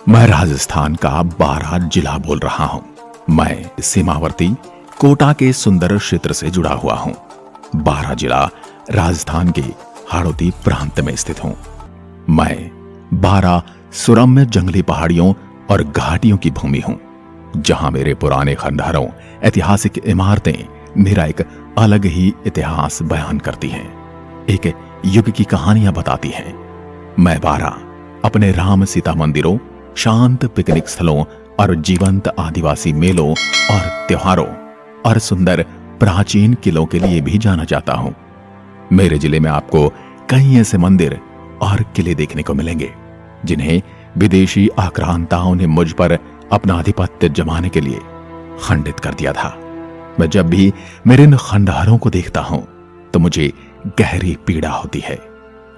मैं राजस्थान का बारां जिला बोल रहा हूँ। मैं सीमावर्ती कोटा के सुंदर क्षेत्र से जुड़ा हुआ हूँ। बारां जिला राजस्थान के हाड़ौती प्रांत में स्थित हूँ। मैं बारां सुरम्य जंगली पहाड़ियों और घाटियों की भूमि हूँ, जहां मेरे पुराने खंडहरों, ऐतिहासिक इमारतें मेरा एक अलग ही इतिहास बयान करती हैं, एक युग की कहानियां बताती हैं। मैं बारां अपने राम सीता मंदिरों, शांत पिकनिक स्थलों और जीवंत आदिवासी मेलों और त्योहारों और सुंदर प्राचीन किलों के लिए भी जाना जाता हूं। मेरे जिले में आपको कई ऐसे मंदिर और किले देखने को मिलेंगे जिन्हें विदेशी आक्रांताओं ने मुझ पर अपना आधिपत्य जमाने के लिए खंडित कर दिया था। मैं जब भी मेरे इन खंडहरों को देखता हूं तो मुझे गहरी पीड़ा होती है।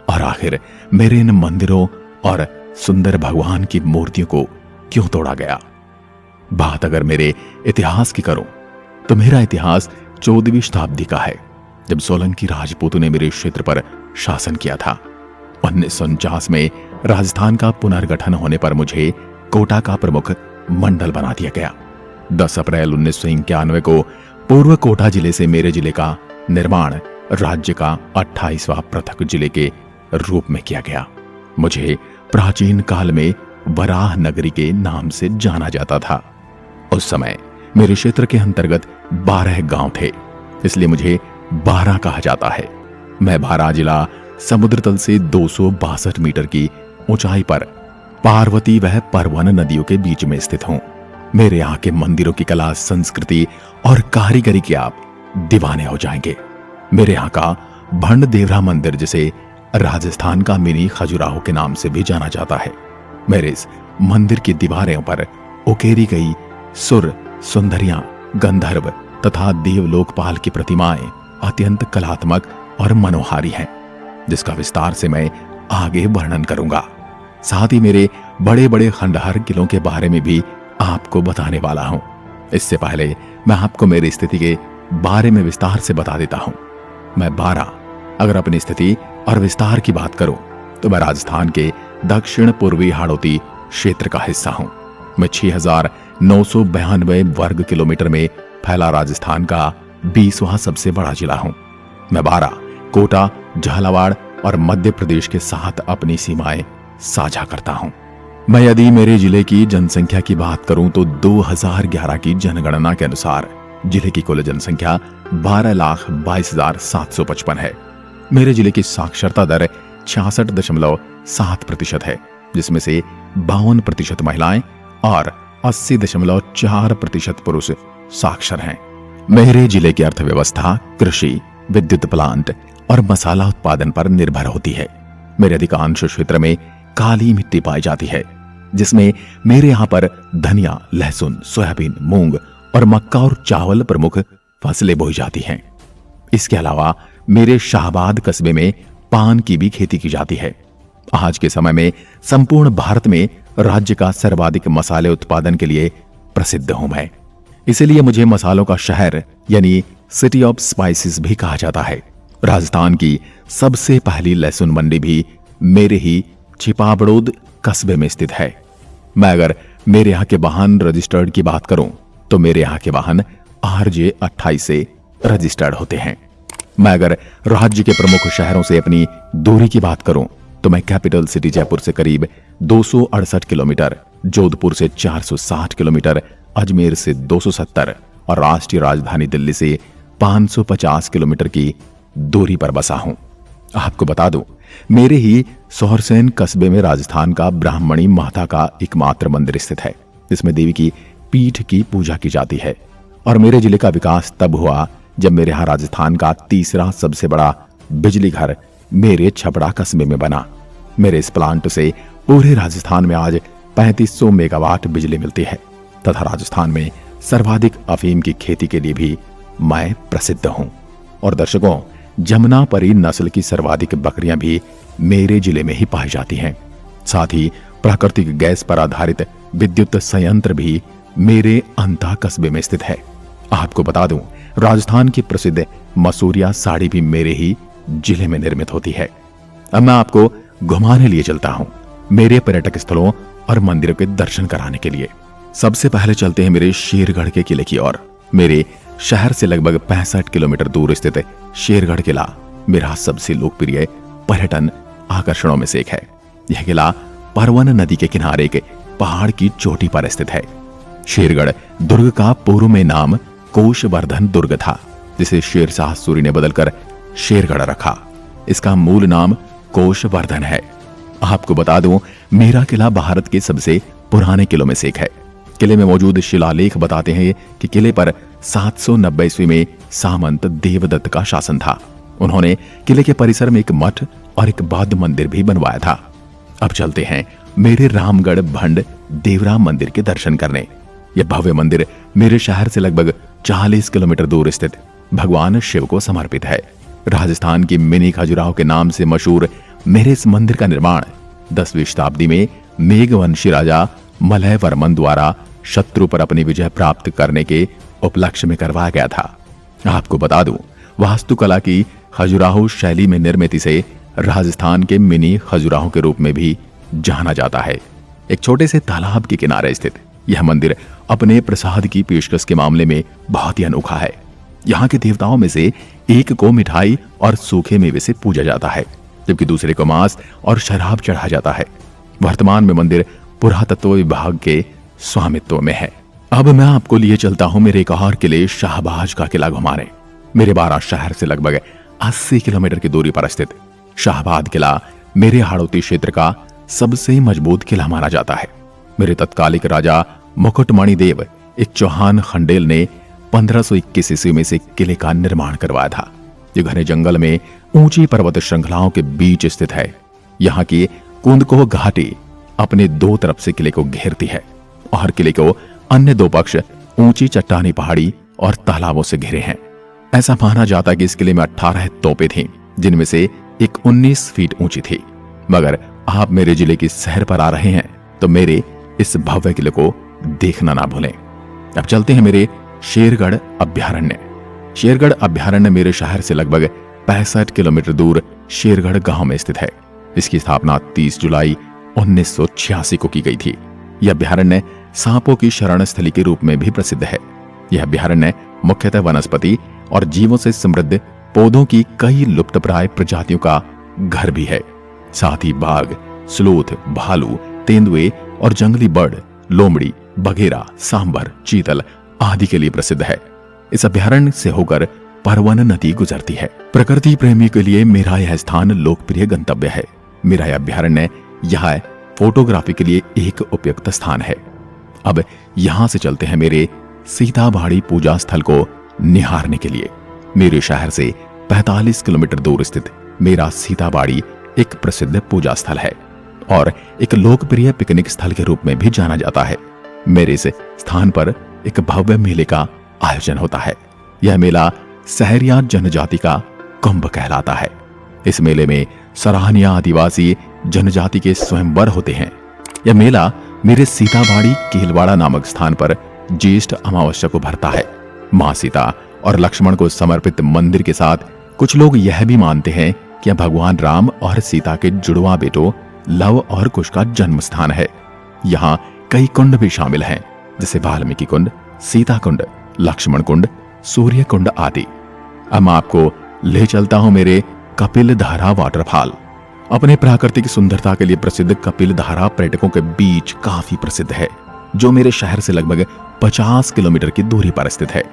और आखिर मेरे इन मंदिरों और सुंदर भगवान की मूर्तियों को क्यों तोड़ा गया? बात अगर मेरे इतिहास की करूं तो मेरा इतिहास 14वीं शताब्दी का है, जब सोलंकी राजपूतों ने मेरे क्षेत्र पर शासन किया था। 1949 में राजस्थान का पुनर्गठन होने पर मुझे कोटा का प्रमुख मंडल बना दिया गया। 10 अप्रैल 1991 को पूर्व कोटा जिले से मेरे जिले का निर्माण राज्य का 28वां पृथक जिले के रूप में किया गया। मुझे प्राचीन काल में वराह नगरी के नाम से जाना जाता था। उस समय मेरे क्षेत्र के अंतर्गत 12 गांव थे, इसलिए मुझे बारां कहा जाता है। मैं बारां जिला समुद्र तल से 262 मीटर की ऊंचाई पर पार्वती व परवन नदियों के बीच में स्थित हूं। मेरे यहाँ के मंदिरों की कला, संस्कृति और कारीगरी के आप दीवाने हो जाएंगे। मेरे यहाँ का भंड देवरा मंदिर, जिसे राजस्थान का मिनी खजुराहो के नाम से भी जाना जाता है, मेरे इस मंदिर की दीवारों पर उकेरी गई सुर, सुंदरियां, गंधर्व तथा देवलोकपाल की प्रतिमाएं अत्यंत कलात्मक और मनोहारी हैं, जिसका विस्तार से मैं आगे वर्णन करूंगा। साथ ही मेरे बड़े बड़े खंडहर किलों के बारे में भी आपको बताने वाला हूं। इससे पहले मैं आपको मेरी स्थिति के बारे में विस्तार से बता देता हूं। मैं बारां अगर अपनी स्थिति और विस्तार की बात करूं तो मैं राजस्थान के दक्षिण पूर्वी हाड़ौती क्षेत्र का हिस्सा हूं। मैं 6992 वर्ग किलोमीटर में फैला राजस्थान का 20वां सबसे बड़ा जिला हूं। मैं बारां, कोटा, झालावाड़ और मध्य प्रदेश के साथ अपनी सीमाएं साझा करता हूं। मैं यदि मेरे जिले की जनसंख्या की बात करूं तो 2011 की जनगणना के अनुसार जिले की कुल जनसंख्या 12,22,755 है। मेरे जिले की साक्षरता दर 66.7% है, जिसमें से 52% महिलाएं और 80.4% पुरुष साक्षर हैं। मेरे जिले की अर्थव्यवस्था कृषि, विद्युत प्लांट और मसाला उत्पादन पर निर्भर होती है। मेरे अधिकांश क्षेत्र में काली मिट्टी पाई जाती है, जिसमें मेरे यहाँ पर धनिया, लहसुन, सोयाबीन, मूंग और मक्का और चावल प्रमुख फसलें बोई जाती हैं। इसके अलावा मेरे शाहबाद कस्बे में पान की भी खेती की जाती है। आज के समय में संपूर्ण भारत में राज्य का सर्वाधिक मसाले उत्पादन के लिए प्रसिद्ध हूं मैं। इसलिए मुझे मसालों का शहर यानी सिटी ऑफ स्पाइसेस भी कहा जाता है। राजस्थान की सबसे पहली लहसुन मंडी भी मेरे ही छिपाबड़ोद कस्बे में स्थित है। मैं अगर मेरे यहाँ के वाहन रजिस्टर्ड की बात करूं तो मेरे यहाँ के वाहन RJ 28 से रजिस्टर्ड होते हैं। मैं अगर राज्य के प्रमुख शहरों से अपनी दूरी की बात करूं तो मैं कैपिटल सिटी जयपुर से करीब 268 किलोमीटर, जोधपुर से 460 किलोमीटर, अजमेर से 270 और राष्ट्रीय राजधानी दिल्ली से 550 किलोमीटर की दूरी पर बसा हूं। आपको बता दूं, मेरे ही सोहरसेन कस्बे में राजस्थान का ब्राह्मणी माता का एकमात्र मंदिर स्थित है, जिसमें देवी की पीठ की पूजा की जाती है। और मेरे जिले का विकास तब हुआ जब मेरे यहाँ राजस्थान का तीसरा सबसे बड़ा बिजली घर मेरे छपड़ा कस्बे में बना। मेरे इस प्लांट से पूरे राजस्थान में आज 3500 मेगावाट बिजली मिलती है तथा राजस्थान में सर्वाधिक अफीम की खेती के लिए भी मैं प्रसिद्ध हूं। और दर्शकों, जमुनापरी नस्ल की सर्वाधिक बकरियां भी मेरे जिले में ही पाई जाती हैं। साथ ही प्राकृतिक गैस पर आधारित विद्युत संयंत्र भी मेरे अंता कस्बे में स्थित है। आपको बता दूं, राजस्थान की प्रसिद्ध मसूरिया साड़ी भी मेरे ही जिले में निर्मित होती है। अब मैं आपको घुमाने लिए चलता हूं मेरे पर्यटक स्थलों और मंदिरों के दर्शन कराने के लिए। सबसे पहले चलते हैं मेरे शेरगढ़ के किले की ओर। मेरे शहर से लगभग 65 किलोमीटर दूर स्थित शेरगढ़ किला मेरा सबसे लोकप्रिय पर्यटन आकर्षणों में से एक है। यह किला परवन नदी के किनारे के पहाड़ की चोटी पर स्थित है। शेरगढ़ दुर्ग का पूर्व में नाम कोशवर्धन दुर्ग था, जिसे शेरशाह सूरी ने बदलकर शेरगढ़ रखा। इसका मूल नाम कोशवर्धन है। आपको बता दूं, मेरा किला भारत के सबसे पुराने किलों में से एक है। किले में मौजूद शिलालेख बताते हैं कि किले पर 790 ईस्वी में सामंत देवदत्त का शासन था। उन्होंने किले के परिसर में एक मठ और एक बौद्ध मंदिर भी बनवाया था। अब चलते हैं मेरे रामगढ़ भंड देवराम मंदिर के दर्शन करने। यह भव्य मंदिर मेरे शहर से लगभग 40 किलोमीटर दूर स्थित भगवान शिव को समर्पित है। राजस्थान की मिनी खजुराहो के नाम से मशहूर मेरे इस मंदिर का निर्माण 10वीं शताब्दी में मेघवंशी राजा मलय वर्मन द्वारा शत्रु पर अपनी विजय प्राप्त करने के उपलक्ष्य में करवाया गया था। आपको बता दूं, वास्तुकला की खजुराहो शैली में निर्मित इसे राजस्थान के मिनी खजुराहो के रूप में भी जाना जाता है। एक छोटे से तालाब के किनारे स्थित यह मंदिर अपने प्रसाद की पेशकश के मामले में बहुत ही अनोखा है। यहाँ के देवताओं में से एक को मिठाई और सूखे मेवे से पूजा जाता है, जबकि दूसरे को मांस और शराब चढ़ाया जाता है। वर्तमान में मंदिर पुरातत्व विभाग के स्वामित्व में है। अब मैं आपको लिए चलता हूँ मेरे एक और किले शाहबाज का किला घुमाने। मेरे बारां शहर से लगभग 80 किलोमीटर की दूरी पर स्थित शाहबाद किला मेरे हाड़ौती क्षेत्र का सबसे मजबूत किला माना जाता है। मेरे तत्कालिक राजा मुकुटमणि देव एक चौहान खंडेल ने 1521 ईस्वी में से किले का निर्माण करवाया था। ये घने जंगल में ऊंची पर्वत श्रृंखलाओं के बीच स्थित है। यहाँ की कुंदकोह घाटी अपने दो तरफ से किले को घेरती है और किले को अन्य दो पक्ष ऊंची चट्टानी पहाड़ी और तालाबों से घिरे हैं। ऐसा माना जाता है कि इस किले में 18 तोपें थीं, जिनमें से एक 19 फीट ऊंची थी। मगर आप मेरे जिले की सैर पर आ रहे हैं तो मेरे इस भव्य किले को देखना ना भूलें। अब चलते हैं मेरे शेरगढ़ अभ्यारण्य। शेरगढ़ अभ्यारण्य मेरे शहर से लगभग 65 किलोमीटर दूर शेरगढ़ गांव में स्थित है। इसकी स्थापना 30 जुलाई 1986 को की गई थी। यह अभ्यारण्य सांपों की शरण स्थली के रूप में भी प्रसिद्ध है। यह अभ्यारण्य मुख्यतः वनस्पति और जीवों से समृद्ध पौधों की कई लुप्तप्राय प्रजातियों का घर भी है। साथ ही बाघ, स्लोथ, भालू, तेंदुए और जंगली बर्ड, लोमड़ी, बघेरा, सांबर, चीतल आदि के लिए प्रसिद्ध है। इस अभ्यारण्य से होकर परवन नदी गुजरती है। प्रकृति प्रेमी के लिए मेरा यह स्थान लोकप्रिय गंतव्य है। मेरा यह अभ्यारण्य यह फोटोग्राफी के लिए एक उपयुक्त स्थान है। अब यहां से चलते हैं मेरे सीताबाड़ी पूजा स्थल को निहारने के लिए। मेरे शहर से 45 किलोमीटर दूर स्थित मेरा सीताबाड़ी एक प्रसिद्ध पूजा स्थल है और एक लोकप्रिय पिकनिक स्थल के रूप में भी जाना जाता है। मेरे इस स्थान पर एक भव्य मेले का आयोजन होता है। यह मेला सहरिया जनजाति का कुंभ कहलाता है। इस मेले में सराहनीय आदिवासी जनजाति के स्वयंवर होते हैं। यह मेला मेरे सीताबाड़ी केलवाड़ा नामक स्थान पर ज्येष्ठ अमावस्या को भरता है। मां सीता और लक्ष्मण को समर्पित मंदिर के साथ कुछ लोग यह भी मानते हैं कि यह भगवान राम और सीता के जुड़वा बेटों लव और कुश का जन्म स्थान है। यहाँ कई कुंड भी शामिल हैं, जैसे वाल्मीकि कुंड, सीता कुंड, लक्ष्मण कुंड, सूर्य कुंड आदि। अब मैं आपको ले चलता हूं मेरे कपिल धारा वाटरफॉल। अपने प्राकृतिक सुंदरता के लिए प्रसिद्ध कपिल धारा पर्यटकों के बीच काफी प्रसिद्ध है, जो मेरे शहर से लगभग 50 किलोमीटर की दूरी पर स्थित है।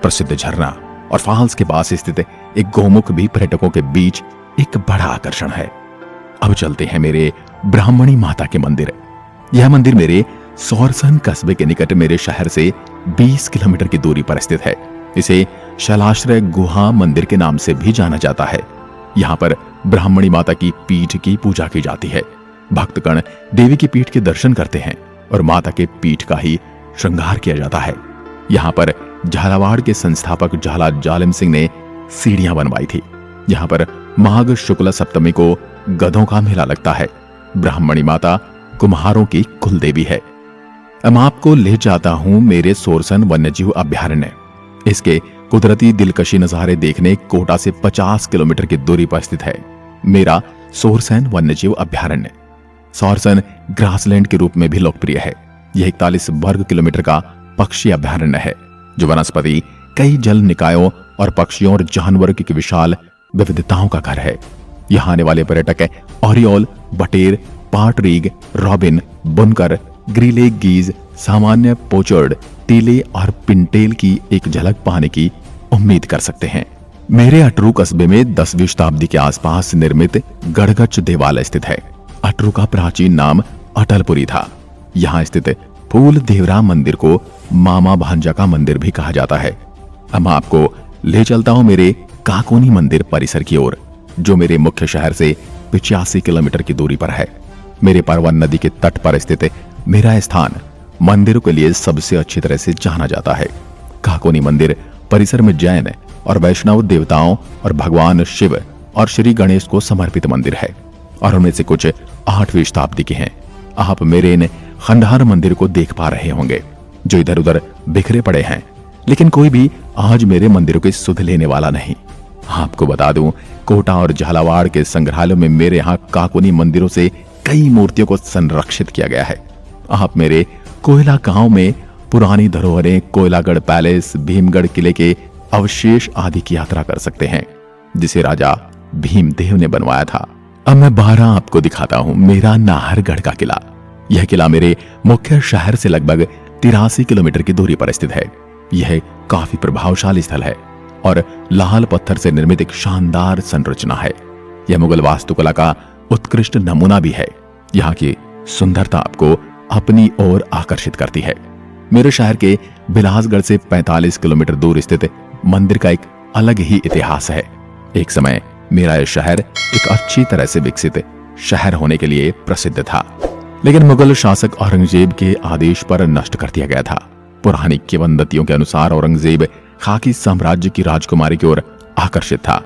प्रसिद्ध झरना और फॉल्स के पास स्थित एक गौमुख भी पर्यटकों के बीच एक बड़ा आकर्षण है। अब चलते हैं मेरे ब्राह्मणी माता के मंदिर। यह मंदिर मेरे सोरसन कस्बे के निकट मेरे शहर से 20 किलोमीटर की दूरी पर स्थित है। इसे शैलाश्रय गुहा मंदिर के नाम से भी जाना जाता है। यहाँ पर ब्राह्मणी माता की पीठ की पूजा की जाती है। भक्तगण देवी की पीठ के दर्शन करते हैं और माता के पीठ का ही श्रृंगार किया जाता है। यहाँ पर झालावाड़ के संस्थापक झाला जालिम सिंह ने सीढ़ियां बनवाई थी। यहाँ पर माघ शुक्ल सप्तमी को गधों का मेला लगता है। ब्राह्मणी माता कुम्हारों की कुल देवी है। अब आपको ले जाता हूं मेरे सोरसन वन्यजीव अभ्यारण्य। इसके कुदरती दिलकशी नजारे देखने कोटा से 50 किलोमीटर की दूरी पर स्थित है मेरा सोरसन वन्यजीव अभ्यारण्य। सॉर्सन ग्रासलैंड के रूप में भी लोकप्रिय है। यह 41 वर्ग किलोमीटर का पक्षी अभयारण्य है जो वनस्पति, कई जल निकायों और पक्षियों और जानवरों की विशाल विविधताओं का घर है। यहाँ आने वाले पर्यटक ओरियोल, बटेर, पाटरीग, रॉबिन, बुनकर, ग्रीले गीज, सामान्य पोचर्ड, टीले और पिंटेल की एक झलक पाने की उम्मीद कर सकते हैं। मेरे अटरू कस्बे में 10वीं शताब्दी के आसपास निर्मित गड़गच देवालय स्थित है। अटरू का प्राचीन नाम अटलपुरी था। यहाँ स्थित फूल देवरा मंदिर को मामा भांजा का मंदिर भी कहा जाता है। अब मैं आपको ले चलता हूँ मेरे काकोनी मंदिर परिसर की ओर, जो मेरे मुख्य शहर से 85 किलोमीटर की दूरी पर है। मेरे परवन नदी के तट पर स्थित मेरा स्थान मंदिरों के लिए सबसे अच्छी तरह से जाना जाता है। काकोनी मंदिर परिसर में जैन और वैष्णव देवताओं और भगवान शिव और श्री गणेश को समर्पित मंदिर है और उनमें से कुछ 8वीं शताब्दी के हैं। आप मेरे इन खंडहर मंदिर को देख पा रहे होंगे जो इधर उधर बिखरे पड़े हैं, लेकिन कोई भी आज मेरे मंदिरों की सुध लेने वाला नहीं। आपको बता दूं, कोटा और झालावाड़ के संग्रहालयों में मेरे यहाँ काकोनी मंदिरों से कई मूर्तियों को संरक्षित किया गया है। आप मेरे कोयला गांव में पुरानी धरोहरें, कोयलागढ़ पैलेस, भीमगढ़ किले के अवशेष आदि की यात्रा कर सकते हैं जिसे राजा भीमदेव ने बनवाया था। अब मैं 12 आपको दिखाता हूं मेरा नाहरगढ़ का किला। यह किला मेरे मुख्य शहर से लगभग 83 किलोमीटर की दूरी पर स्थित है। यह काफी प्रभावशाली स्थल है और लाल पत्थर से निर्मित एक शानदार संरचना है। यह मुगल वास्तुकला का उत्कृष्ट नमूना भी है। यहाँ की सुंदरता आपको अपनी ओर आकर्षित करती है। मेरे शहर के बिलासगढ़ से 45 किलोमीटर दूर स्थित मंदिर का एक अलग ही इतिहास है। एक समय मेरा यह शहर एक अच्छी तरह से विकसित शहर होने के लिए प्रसिद्ध था, लेकिन मुगल शासक औरंगजेब के आदेश पर नष्ट कर दिया गया था। पुरानी किंवदंतियों के अनुसार औरंगजेब खाकी साम्राज्य की राजकुमारी की ओर आकर्षित था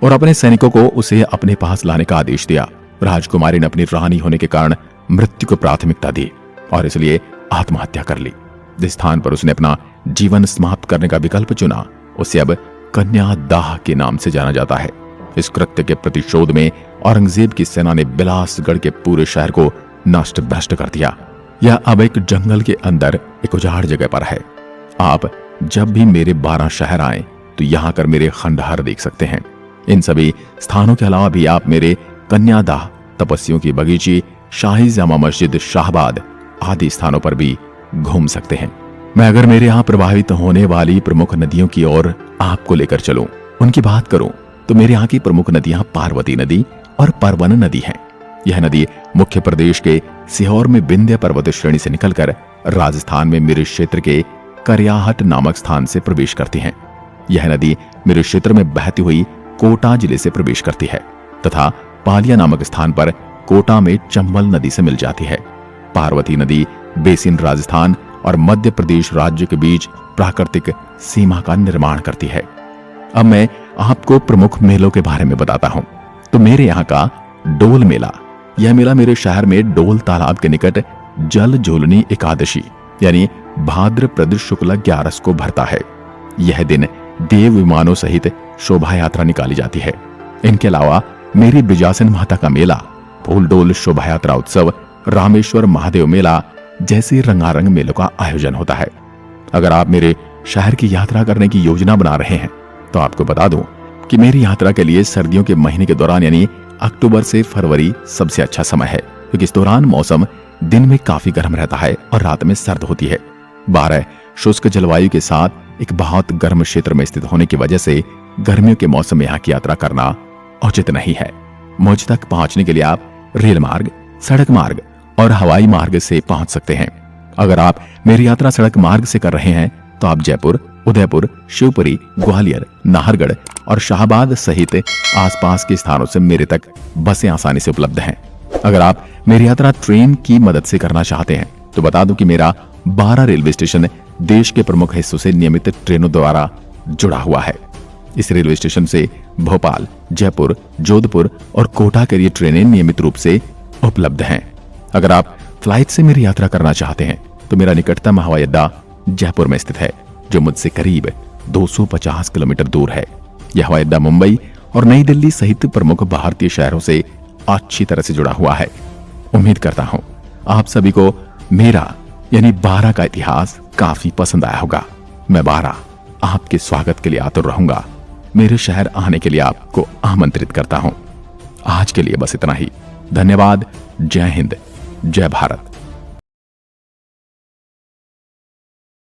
और अपने सैनिकों को उसे अपने पास लाने का आदेश दिया। राजकुमारी ने अपनी रानी होने के कारण मृत्यु को प्राथमिकता दी और इसलिए आत्महत्या कर ली। जिस स्थान पर उसने अपना जीवन समाप्त करने का विकल्प चुना उसे अब कन्यादाह के नाम से जाना जाता है। इस कृत्य के प्रतिशोध में औरंगजेब की सेना ने बिलासगढ़ के पूरे शहर को नष्ट भ्रष्ट कर दिया। यह अब एक जंगल के अंदर एक उजाड़ जगह पर है। आप जब भी मेरे 12 शहर आए तो यहाँ कर मेरे खंडहर देख सकते हैं। इन सभी स्थानों के अलावा भी आप मेरे कन्यादाह, तपस्वियों की बगीची, शाही जामा मस्जिद, शाहबाद आदि स्थानों पर भी घूम सकते हैं। मैं अगर मेरे यहाँ प्रवाहित होने वाली प्रमुख नदियों की ओर आपको लेकर चलूं, उनकी बात करूं, तो मेरे यहाँ की प्रमुख नदियां पार्वती नदी और परवन नदी हैं। यह नदी मुख्य प्रदेश के सीहोर में विंध्य पर्वत श्रेणी से निकलकर राजस्थान में मेरे क्षेत्र के करियाहट नामक स्थान से प्रवेश करती है। यह नदी मेरे क्षेत्र में बहती हुई कोटा जिले से प्रवेश करती है तथा पालिया नामक स्थान पर कोटा में चंबल नदी से मिल जाती है। पार्वती नदी बेसिन राजस्थान और मध्य प्रदेश राज्य के बीच प्राकृतिक सीमा का निर्माण करती है। अब मैं आपको प्रमुख मेलों के बारे में बताता हूं। तो मेरे यहाँ का डोल मेला, यह मेला मेरे शहर में डोल तालाब के निकट जल झूलनी एकादशी यानी भाद्रपद शुक्ल 11 को भरता है। यह दिन देव विमानों सहित शोभा यात्रा निकाली जाती है। इनके अलावा मेरी बिजासन माता का मेला, फूलडोल शोभा यात्रा उत्सव, रामेश्वर महादेव मेला जैसे रंगारंग मेलों का आयोजन होता है। अगर आप मेरे शहर की यात्रा करने की योजना बना रहे हैं तो आपको बता दूं कि मेरी यात्रा के लिए सर्दियों के महीने के दौरान यानी अक्टूबर से फरवरी सबसे अच्छा समय है, क्योंकि इस दौरान मौसम दिन में काफी गर्म रहता है और रात में सर्द होती है। 12 शुष्क जलवायु के साथ एक बहुत गर्म क्षेत्र में स्थित होने की वजह से गर्मियों के मौसम में यहाँ की यात्रा करना उचित नहीं है। मुझ तक पहुंचने के लिए आप रेल मार्ग, सड़क मार्ग और हवाई मार्ग से पहुंच सकते हैं। अगर आप मेरी यात्रा सड़क मार्ग से कर रहे हैं तो आप जयपुर, उदयपुर, शिवपुरी, ग्वालियर, नाहरगढ़ और शाहबाद सहित आसपास के स्थानों से मेरे तक बसें आसानी से उपलब्ध हैं। अगर आप मेरी यात्रा ट्रेन की मदद से करना चाहते हैं तो बता दूं कि मेरा 12 रेलवे स्टेशन देश के प्रमुख हिस्सों से नियमित ट्रेनों द्वारा जुड़ा हुआ है। इस रेलवे स्टेशन से भोपाल, जयपुर, जोधपुर और कोटा के लिए ट्रेनें नियमित रूप से उपलब्ध हैं। अगर आप फ्लाइट से मेरी यात्रा करना चाहते हैं तो मेरा निकटतम हवाई अड्डा जयपुर में स्थित है, जो मुझसे करीब 250 किलोमीटर दूर है। यह हवाई अड्डा मुंबई और नई दिल्ली सहित प्रमुख भारतीय शहरों से अच्छी तरह से जुड़ा हुआ है। उम्मीद करता हूं आप सभी को मेरा यानी बारां का इतिहास काफी पसंद आया होगा। मैं बारां आपके स्वागत के लिए आतुर रहूंगा। मेरे शहर आने के लिए आपको आमंत्रित करता हूं। आज के लिए बस इतना ही। धन्यवाद। जय हिंद, जय भारत।